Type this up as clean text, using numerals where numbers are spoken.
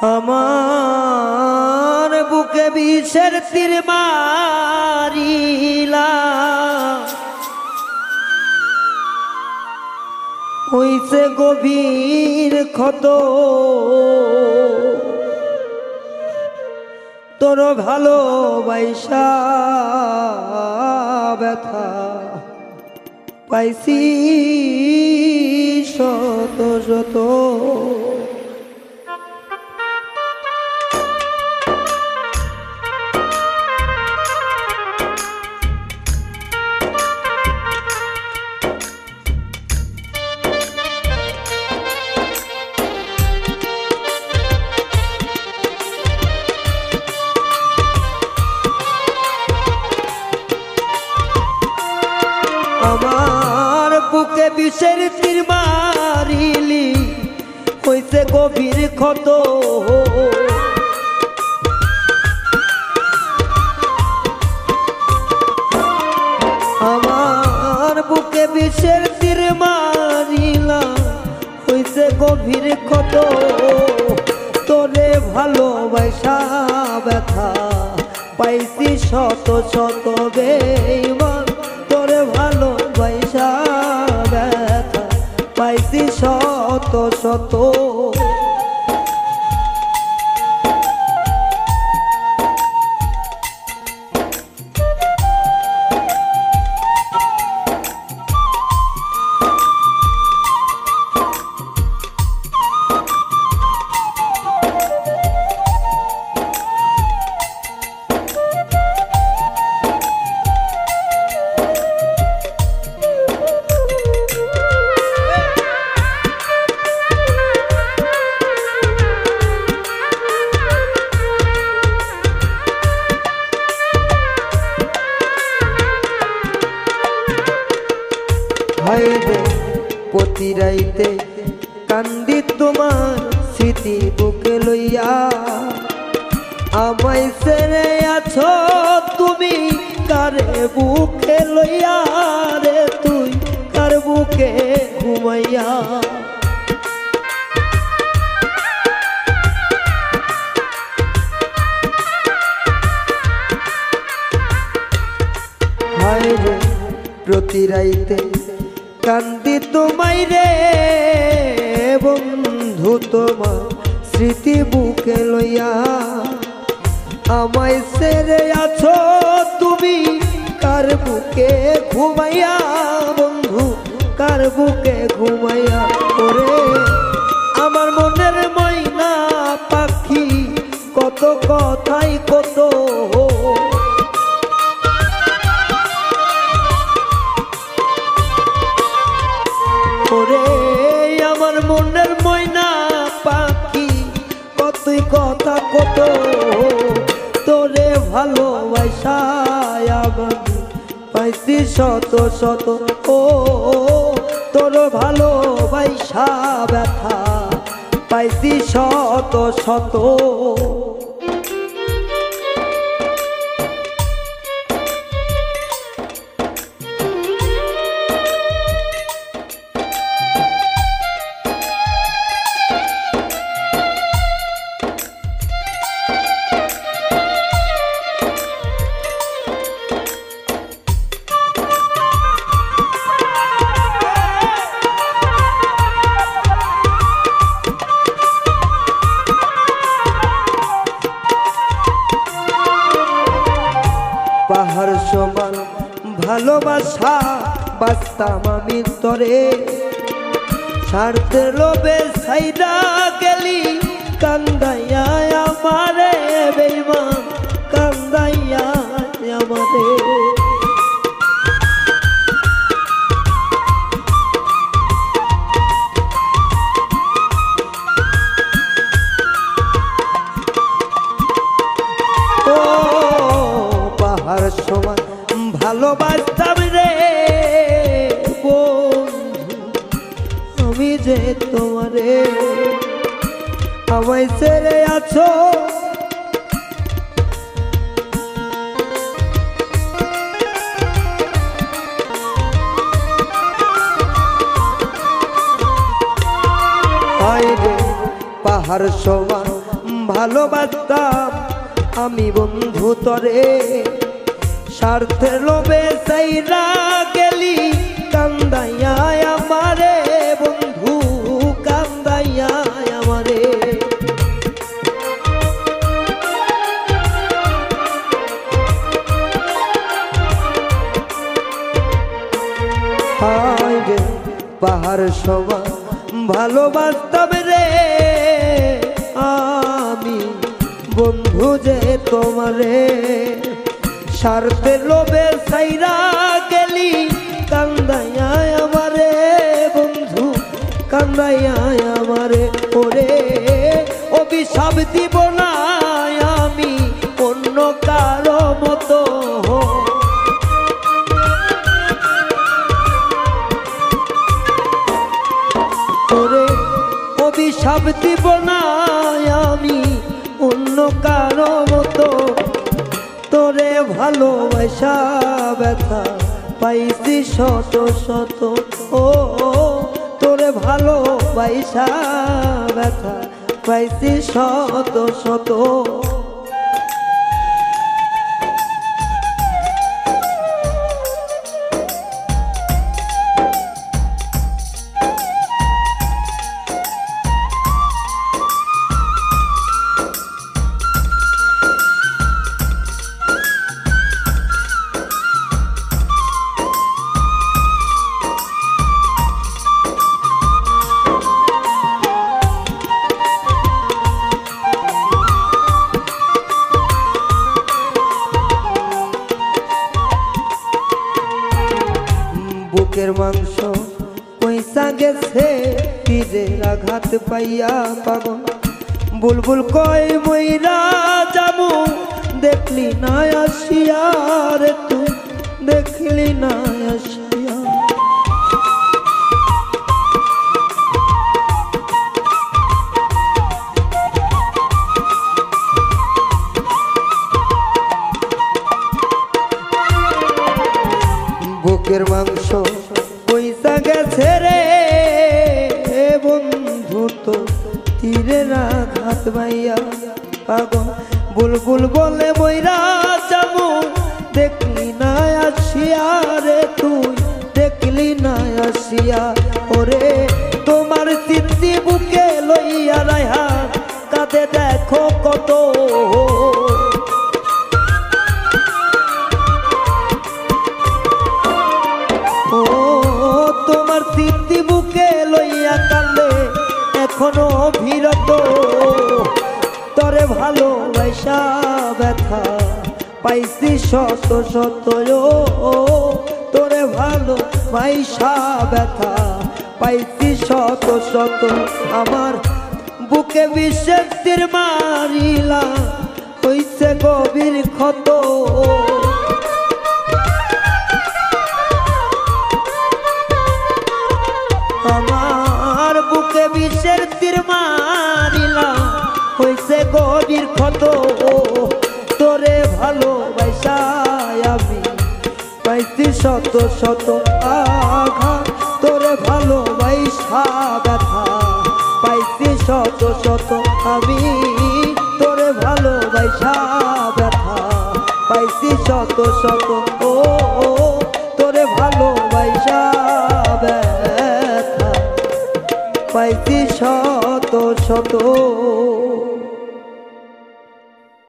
আমার বুকে বিষের তীর মারিলা হইছে গভীর ক্ষত তোর ভালোবাসা ব্যথা পাইছি শত শত আমার বুকে বিষের তীর মারিলি হইছে গভীর ক্ষত আমার বুকে বিষের তীর মারিলা হইছে গভীর ক্ষত তোরে ভালোবাসা ব্যথা পাইছি শত শত বেঈমান তোরে ভালোবাসা ব্যথা পাইছি শত শত প্রতি রাইতে কান্দি তোমার স্মৃতি বুকে লইয়া আমায় ছেড়ে আছো তুমি কারে বুকে লইয়া রে তুই কার বুকে ঘুমাইয়া হায় রে প্রতি রাইতে কান্দি তোমায় রে বন্ধু তোমার স্মৃতি বুকে লইয়া আমায় ছেড়ে আছো তুমি কার বুকে ঘুমাইয়া বন্ধু কার বুকে ঘুমাইয়া ওরে আমার মনের ময়না পাখি কত কথাই কত ওরে আমার মনের ময়না পাখি কতই কথা কত তোরে ভালোবাসা আমার পাইছি শত শত ও তোর ভালোবাসা ব্যথা পাইছি শত শত পাহাড় সমান ভালোবাসা বাস্তাম আমি তরে স্বার্থের লোভে ছাইরা গেলি কান্দাইয়া আমারে বেঈমান কান্দাইয়া আমারে পাহাড় সমান ভালোবাসতাম রে বন্ধু আমি যে তোমারে আমায় ছেড়ে আছো পাহাড় সমান ভালোবাসতাম আমি বন্ধু তরে, স্বার্থের লোভে সাইরা গেলি কান্দাইয়া আমারে বন্ধু, কান্দাইয়া আমারে। হায় রে পাহাড় সমান ভালোবাসতাম রে আমি বন্ধু যে তোমারে, স্বার্থের লোভে সাইরা গেলি কান্দাইয়া আমারে বন্ধু, কান্দাইয়া আমারে। ওরে অভিশাপ দিব না আমি অন্য কারো মতো, ওরে অভিশাপ দিব না আমি অন্য কারো মতো। তোরে ভালোবাসা ব্যথা পাইছি শত শত, ও তোরে ভালোবাসা ব্যথা পাইছি শত শত। বুকের মাংস পয়সা গেছে তীরের আঘাত পাইয়া পাগল, বুলবুল কয় মইরা যামু দেখলি না আসিয়া রে তুই, দেখলি না আসিয়া। বুকের মাংস পয়সা গেছে রে বন্ধু তো তীরের আঘাত পাইয়া পাগল, বুলবুল বলে মইরা যামু দেখলি না আসিয়া রে তুই, দেখলি না আসিয়া। ওরে তোমার স্মৃতি বুকে লইয়া রাইহা কাঁদে দেখো কত, ও তোমার স্মৃতি বুকে লইয়া কান্দে এখনো বিরত। তরে ভালোবাসা ব্যথা পাইছি শত শত, ও তোরে ভালোবাসা ব্যথা পাইছি শত শত। আমার বুকে বিষের তীর মারিলা হইছে গভীর ক্ষত, আমার বুকে বিষের তীর মারিলা হইছে গভীর ক্ষত। তোরে ভালোবাসা আমি পাইছি শত শত আঘাত, তোরে ভালোবাসা ব্যথা পাইছি শত শত। আমি তোরে ভালোবাসা ব্যথা পাইছি শত শত, ও তোরে ভালোবাসা ব্যথা পাইছি শত শত।